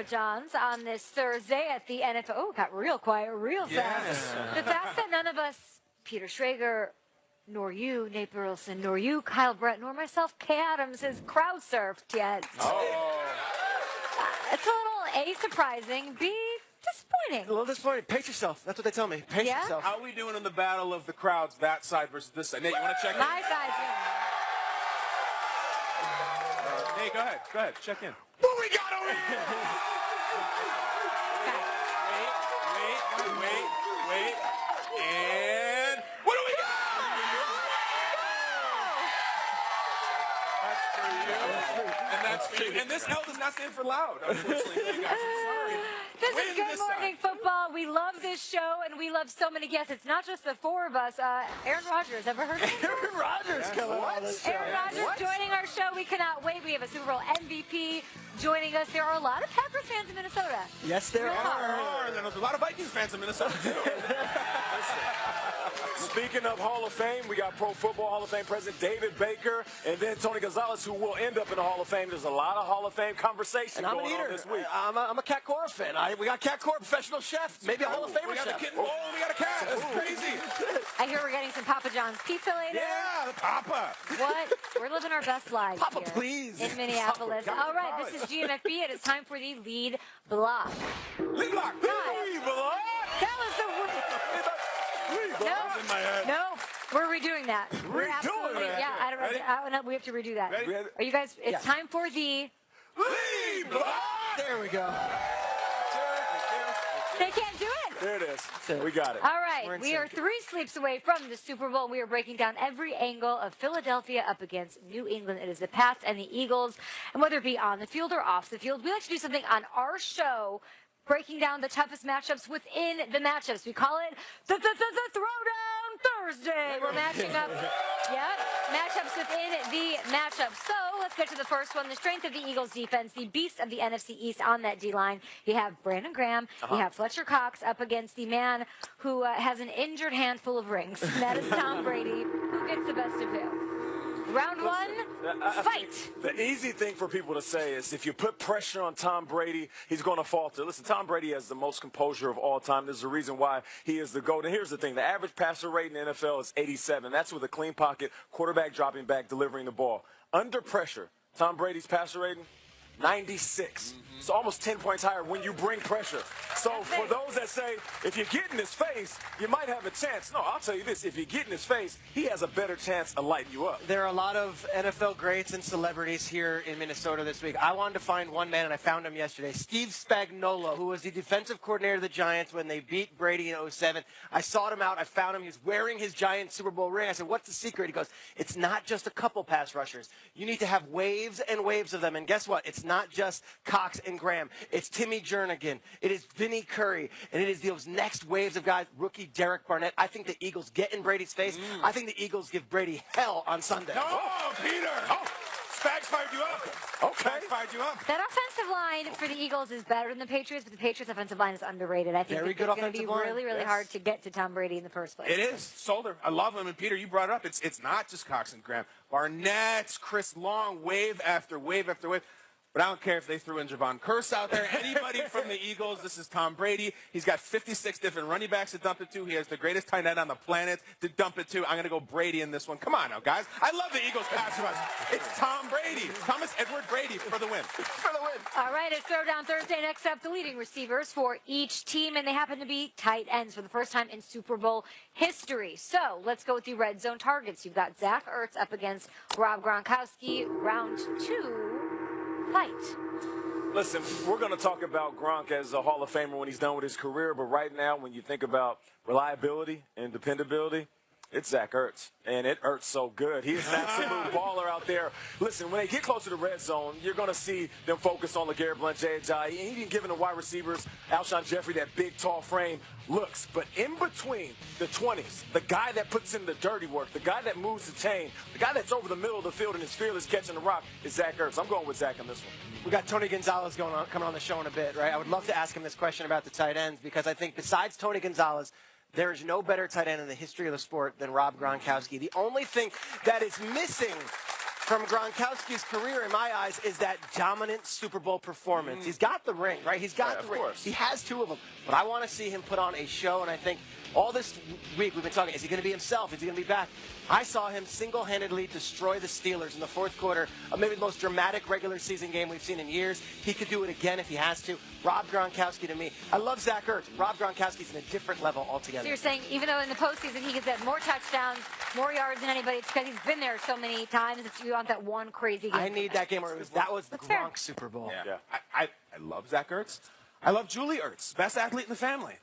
Papa John's on this Thursday at the NFL. Oh, it got real quiet real fast. The fact that none of us, Peter Schrager, nor you, Nate Burleson, nor you, Kyle Brett, nor myself, Kay Adams, has crowd surfed yet. It's a little A, surprising, B, disappointing. A little disappointing. Pace yourself. That's what they tell me. Pace yourself. How are we doing in the battle of the crowds, that side versus this side? Nate, you want to check in? My side's Nate, go ahead. Go ahead. Check in. What we got over here? Wait. And what do we got? That's for you. And that's for you. And this L does not stand for loud, unfortunately. You guys, I'm sorry. This is Good Morning Football. We love this show, and we love so many guests. It's not just the four of us. Aaron Rodgers, ever heard of him? Aaron Rodgers coming on this show. Aaron Rodgers joining our show. We cannot wait. We have a Super Bowl MVP joining us. There are a lot of Packers fans in Minnesota. Yes, there are. And there's a lot of Vikings fans in Minnesota, too. Speaking of Hall of Fame, we got Pro Football Hall of Fame President David Baker, and then Tony Gonzalez, who will end up in the Hall of Fame. There's a lot of Hall of Fame conversation going on this week. I'm a Cat Cora fan. We got Cat Cora, professional chef, maybe a Hall of Famer chef. We got a kitten bowl, we got a cat. That's crazy. I hear we're getting some Papa John's pizza later. Yeah, the Papa. What? We're living our best lives Papa, here please. in Minneapolis. All right, this is GMFB. It is time for the lead block. Lead block. Lead block. That was the word. That was in my head. No, we're redoing that. We're Redoing absolutely, that. yeah. I don't know. We have to redo that. Ready? Are you guys? It's time for the Lead block. There we go. They can't do it. There it is. We got it. All right, we are 3 sleeps away from the Super Bowl. We are breaking down every angle of Philadelphia up against New England. It is the Pats and the Eagles. And whether it be on the field or off the field, we like to do something on our show, breaking down the toughest matchups within the matchups. We call it the Throwdown Thursday. We're matching up, matchups within the matchup. So let's get to the first one. The strength of the Eagles defense, the beast of the NFC East on that D-line. You have Brandon Graham. You have Fletcher Cox up against the man who has an injured handful of rings. And that is Tom Brady. Who gets the best of who? Round one, fight. The easy thing for people to say is if you put pressure on Tom Brady, he's going to falter. Listen, Tom Brady has the most composure of all time. There's a reason why he is the GOAT. And here's the thing. The average passer rate in the NFL is 87. That's with a clean pocket, quarterback dropping back, delivering the ball. Under pressure, Tom Brady's passer rating, 96. It's almost 10 points higher when you bring pressure. So for those that say, if you get in his face, you might have a chance. No, I'll tell you this. If you get in his face, he has a better chance of lighting you up. There are a lot of NFL greats and celebrities here in Minnesota this week. I wanted to find one man, and I found him yesterday. Steve Spagnuolo, who was the defensive coordinator of the Giants when they beat Brady in 07. I sought him out. I found him. He was wearing his Giants Super Bowl ring. I said, what's the secret? He goes, it's not just a couple pass rushers. You need to have waves and waves of them. And guess what? It's not just Cox and Graham. It's Timmy Jernigan. It is Vinny Curry. And it is those next waves of guys, rookie Derek Barnett. I think the Eagles get in Brady's face. I think the Eagles give Brady hell on Sunday. Oh, Peter. Oh, Spags fired you up. Okay. Spags fired you up. That offensive line for the Eagles is better than the Patriots, but the Patriots' offensive line is underrated. I think Very good it's going to be offensive line. really, really hard to get to Tom Brady in the first place. It is. Solder. I love him. And Peter, you brought it up. It's not just Cox and Graham. Barnett's, Chris Long, wave after wave after wave. But I don't care if they threw in Javon Curse out there. Anybody from the Eagles, this is Tom Brady. He's got 56 different running backs to dump it to. He has the greatest tight end on the planet to dump it to. I'm going to go Brady in this one. Come on now, guys. I love the Eagles pass rush. It's Tom Brady. Thomas Edward Brady for the win. For the win. All right, it's Throwdown Thursday. Next up, the leading receivers for each team, and they happen to be tight ends for the first time in Super Bowl history. So let's go with the red zone targets. You've got Zach Ertz up against Rob Gronkowski. Round 2, fight. Listen, we're going to talk about Gronk as a Hall of Famer when he's done with his career, but right now when you think about reliability and dependability, it's Zach Ertz, and it hurts so good. He's an absolute baller out there. Listen, when they get close to the red zone, you're going to see them focus on LeGarrette Blount, Jay Ajayi, and even giving the wide receivers, Alshon Jeffrey, that big, tall frame looks. But in between the 20s, the guy that puts in the dirty work, the guy that moves the chain, the guy that's over the middle of the field and is fearless catching the rock is Zach Ertz. I'm going with Zach on this one. We got Tony Gonzalez coming on the show in a bit, right? I would love to ask him this question about the tight ends because I think besides Tony Gonzalez, there is no better tight end in the history of the sport than Rob Gronkowski. The only thing that is missing from Gronkowski's career, in my eyes, is that dominant Super Bowl performance. He's got the ring, right? He's got the ring. Course. He has 2 of them. But I want to see him put on a show, and I think all this week we've been talking, is he going to be himself? Is he going to be back? I saw him single-handedly destroy the Steelers in the 4th quarter of maybe the most dramatic regular season game we've seen in years. He could do it again if he has to. Rob Gronkowski to me. I love Zach Ertz. Rob Gronkowski's in a different level altogether. So you're saying even though in the postseason he gets that more touchdowns, more yards than anybody, it's because he's been there so many times. It's you want that one crazy game. I need that game where that was the That's fair. Gronk Super Bowl. Yeah. I love Zach Ertz. I love Julie Ertz, best athlete in the family.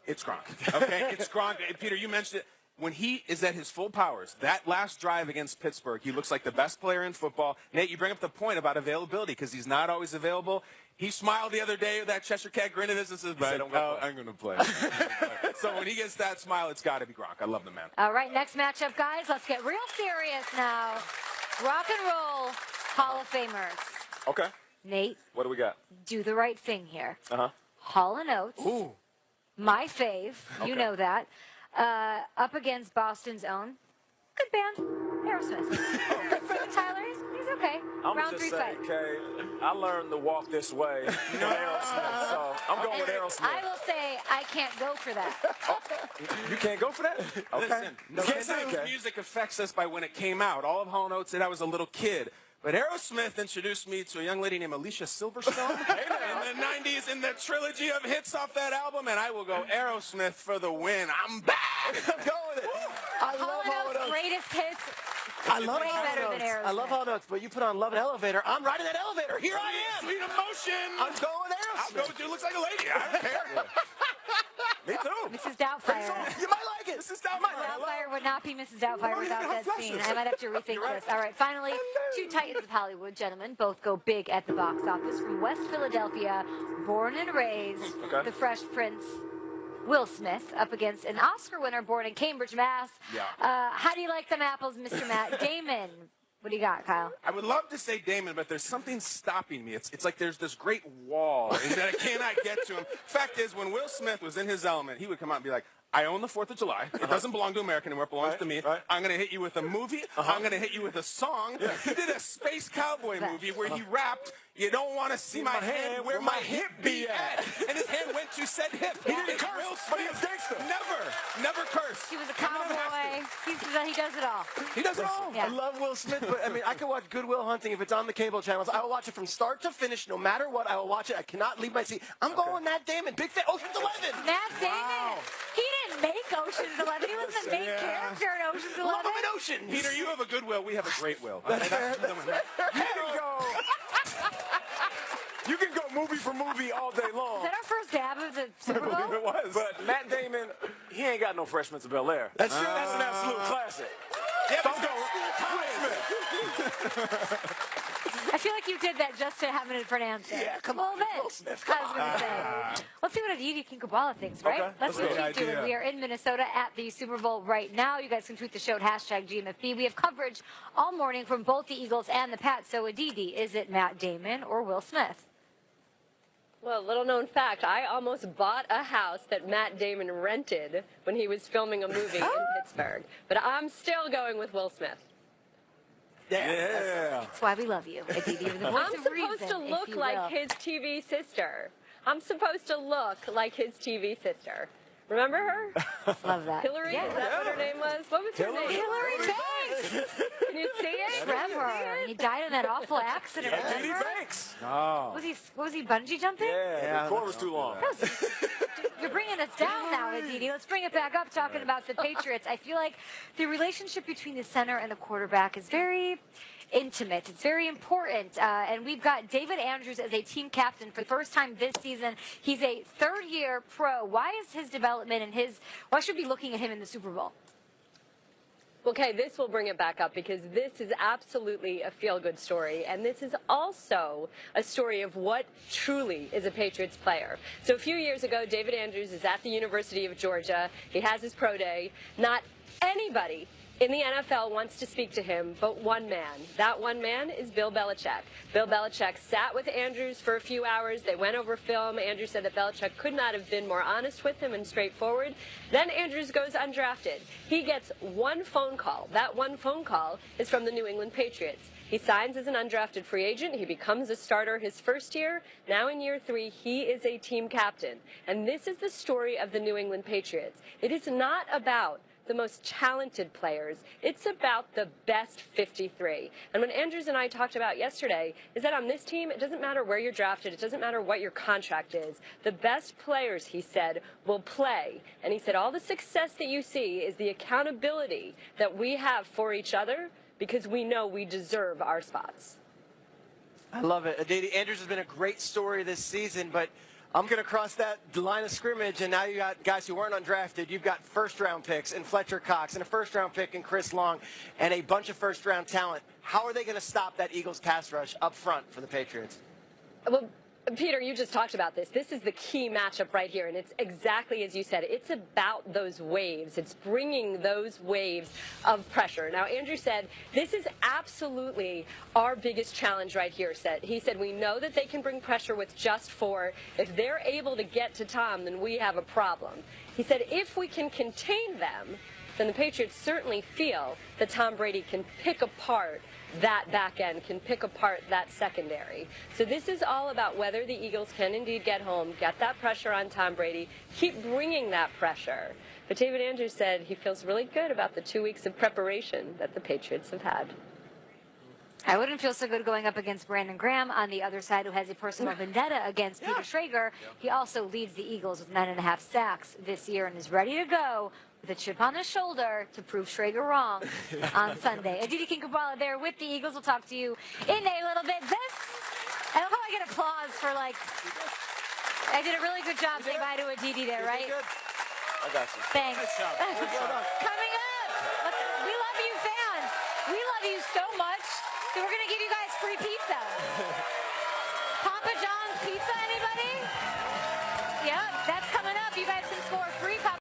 It's Gronk. Okay, it's Gronk. Peter, you mentioned it. When he is at his full powers, that last drive against Pittsburgh, he looks like the best player in football. Nate, you bring up the point about availability because he's not always available. He smiled the other day with that Cheshire Cat grin at us and says, I'm going to play. So when he gets that smile, it's got to be Gronk. I love the man. All right, next matchup, guys. Let's get real serious now. Rock and roll Hall of Famers. Okay. Nate, What do we got? do the right thing here. Uh-huh. Hall & Oates. Ooh. My fave. You Okay. know that. Up against Boston's own. Good band. Aerosmith. Steven Tyler, he's okay. I'm Round just 3 saying, fight. Kay, I learned to walk this way. You know Aerosmith, so I'm going with Aerosmith. I will say I can't go for that. You can't go for that? Okay. Listen, You can't say Sometimes okay. music affects us by when it came out. All of Hall & Oates said I was a little kid. But Aerosmith introduced me to a young lady named Alicia Silverstone in the 90s in the trilogy of hits off that album, and I will go Aerosmith for the win. I'm back. I'm going with it. I Hall love & Hall & Oates' Oates. greatest hits. I love way Hall better & than Oates. I love Aerosmith. Hall & Oates, but you put on Love and Elevator. I'm riding that elevator. Here I am. Sweet emotion. I'm going with I'll Aerosmith. go with dude looks like a lady. I don't care. Me too. Mrs. Doubtfire. You might like it. Mrs. Doubtfire. Doubtfire would not be Mrs. Doubtfire Oh, without yeah, that bless scene. us. I might have to rethink this. All right, finally, 2 titans of Hollywood, gentlemen. Both go big at the box office. From West Philadelphia, born and raised, Okay. the Fresh Prince, Will Smith, up against an Oscar winner born in Cambridge, Mass. Yeah. How do you like them apples, Mr. Matt Damon? What do you got, Kyle? I would love to say Damon, but there's something stopping me. It's like there's this great wall that I cannot get to him. Fact is, when Will Smith was in his element, he would come out and be like, I own the 4th of July. It doesn't belong to America anymore. It belongs to me. Right. I'm going to hit you with a movie. I'm going to hit you with a song. He did a space cowboy movie where he rapped, you don't want to see my hand where my hip be at. And his hand went to said hip. He didn't It's curse, Will but he Smith. was gangster. Never cursed. He was a cowboy. He does it all. He does it all. Yeah. I love Will Smith, but I mean, I can watch Good Will Hunting if it's on the cable channels. I will watch it from start to finish, no matter what. I will watch it. I cannot leave my seat. I'm going Matt Damon. Big fan. Ocean's 11. Matt Damon. He didn't make Ocean's 11. He was the main character in Ocean's 11. Love him in Ocean. Peter, you have a good will. We have a great will. You can go movie for movie all day long. Is that our first dab of the Super Bowl? It was. But Matt Damon, he ain't got no Fresh Prince of Bel-Air. That's true. That's an absolute classic. Yeah, So but I'm going Will Smith. I feel like you did that just to have it for an answer. Yeah, come a little on, bit. Will Smith, I was going to say. Let's see what Aditi Kinkabala thinks, right? Okay, Let's see let's what go. she's doing. Idea. We are in Minnesota at the Super Bowl right now. You guys can tweet the show at #GMFB. We have coverage all morning from both the Eagles and the Pats. So, Aditi, is it Matt Damon or Will Smith? Well, little known fact, I almost bought a house that Matt Damon rented when he was filming a movie in Pittsburgh. But I'm still going with Will Smith. Yeah. That's why we love you, Aditi. You're the voice I'm of supposed reason, to if look you like will. his TV sister. I'm supposed to look like his TV sister. Remember her? Love that. Hillary? Yeah. Is that what her name was? What was her name? Hillary Banks. Can you see it? Trevor. He died in that awful accident. Diddy remember? Banks. Was he bungee jumping? Yeah, the cord was too long. You're bringing us down now, Aditi. Let's bring it back up, talking about the Patriots. I feel like the relationship between the center and the quarterback is very intimate. It's very important. And we've got David Andrews as a team captain for the first time this season. He's a third-year pro. Why is his development and why should we be looking at him in the Super Bowl? Okay, this will bring it back up because this is absolutely a feel-good story, and this is also a story of what truly is a Patriots player. So a few years ago, David Andrews is at the University of Georgia. He has his pro day. Not anybody in the NFL wants to speak to him, but one man. That one man is Bill Belichick. Bill Belichick sat with Andrews for a few hours. They went over film. Andrews said that Belichick could not have been more honest with him and straightforward. Then Andrews goes undrafted. He gets one phone call. That one phone call is from the New England Patriots. He signs as an undrafted free agent. He becomes a starter his first year. Now in year 3, he is a team captain. And this is the story of the New England Patriots. It is not about the most talented players. It's about the best 53. And what Andrews and I talked about yesterday is that on this team, it doesn't matter where you're drafted. It doesn't matter what your contract is. The best players, he said, will play. And he said all the success that you see is the accountability that we have for each other because we know we deserve our spots. I love it. Aditi, Andrews has been a great story this season, but I'm going to cross that line of scrimmage, and now you got guys who weren't undrafted. You've got first-round picks in Fletcher Cox and a first-round pick in Chris Long and a bunch of first-round talent. How are they going to stop that Eagles pass rush up front for the Patriots? Well, Peter, you just talked about this. This is the key matchup right here, and it's exactly as you said. It's about those waves. It's bringing those waves of pressure. Now, Andrew said this is absolutely our biggest challenge right here. He said we know that they can bring pressure with just 4. If they're able to get to Tom, then we have a problem. He said if we can contain them, then the Patriots certainly feel that Tom Brady can pick apart that back end, can pick apart that secondary. So this is all about whether the Eagles can indeed get home, get that pressure on Tom Brady, keep bringing that pressure. But David Andrews said he feels really good about the 2 weeks of preparation that the Patriots have had. I wouldn't feel so good going up against Brandon Graham on the other side, who has a personal vendetta against Peter Schrager. He also leads the Eagles with 9.5 sacks this year and is ready to go with a chip on his shoulder to prove Schrager wrong on Sunday. Aditi Kinkhabwala there with the Eagles. We'll talk to you in a little bit. I love how I get applause for, like, I did a really good job saying bye to Aditi there, right? I got you. Thanks. Coming up, we love you fans. We love you so much. So we're going to give you guys free pizza. Papa John's Pizza, anybody?